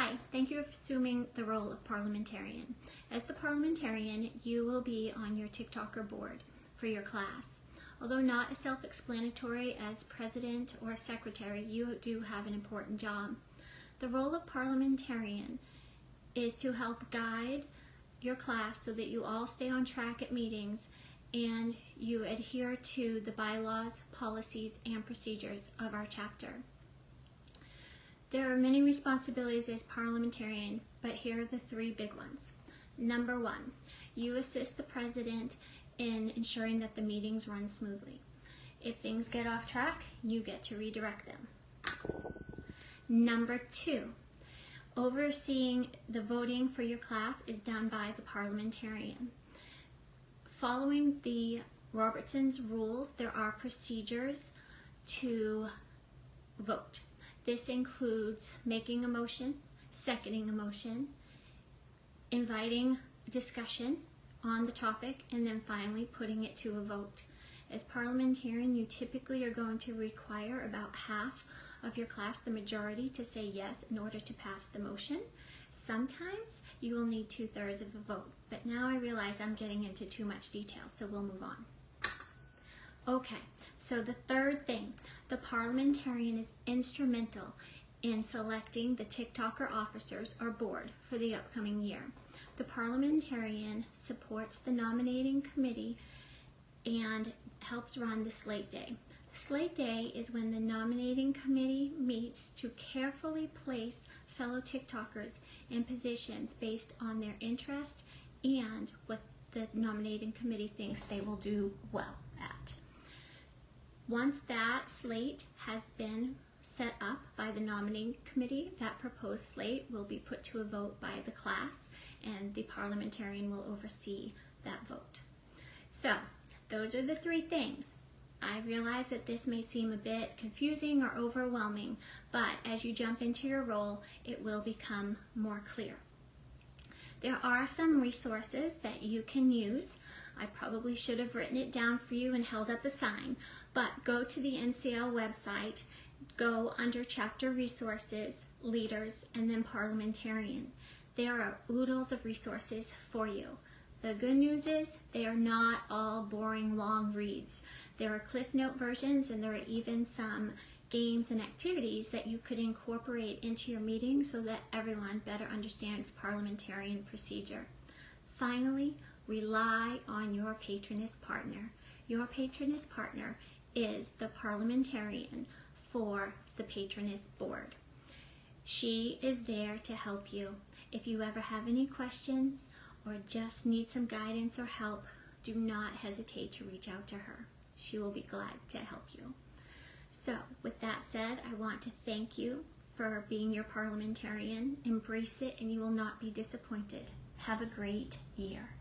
Hi, thank you for assuming the role of parliamentarian. As the parliamentarian, you will be on your TikToker board for your class. Although not as self-explanatory as president or secretary, you do have an important job. The role of parliamentarian is to help guide your class so that you all stay on track at meetings and you adhere to the bylaws, policies, and procedures of our chapter. There are many responsibilities as parliamentarian, but here are the three big ones. Number one, you assist the president in ensuring that the meetings run smoothly. If things get off track, you get to redirect them. Number two, overseeing the voting for your class is done by the parliamentarian. Following the Robertson's rules, there are procedures to vote. This includes making a motion, seconding a motion, inviting discussion on the topic, and then finally putting it to a vote. As parliamentarian, you typically are going to require about half of your class, the majority, to say yes in order to pass the motion. Sometimes you will need 2/3 of a vote, but now I realize I'm getting into too much detail, so we'll move on. Okay, so the third thing, the parliamentarian is instrumental in selecting the TikToker officers or board for the upcoming year. The parliamentarian supports the nominating committee and helps run the slate day. The slate day is when the nominating committee meets to carefully place fellow TikTokers in positions based on their interest and what the nominating committee thinks they will do well at. Once that slate has been set up by the nominating committee, that proposed slate will be put to a vote by the class, and the parliamentarian will oversee that vote. So, those are the three things. I realize that this may seem a bit confusing or overwhelming, but as you jump into your role, it will become more clear. There are some resources that you can use. I probably should have written it down for you and held up a sign, but go to the NCL website, go under chapter resources, leaders, and then parliamentarian. There are oodles of resources for you. The good news is they are not all boring long reads. There are Cliff Note versions, and there are even some games and activities that you could incorporate into your meeting so that everyone better understands parliamentarian procedure. Finally, rely on your patroness partner. Your patroness partner is the parliamentarian for the patroness board. She is there to help you. If you ever have any questions or just need some guidance or help, do not hesitate to reach out to her. She will be glad to help you. So, with that said, I want to thank you for being your parliamentarian. Embrace it and you will not be disappointed. Have a great year.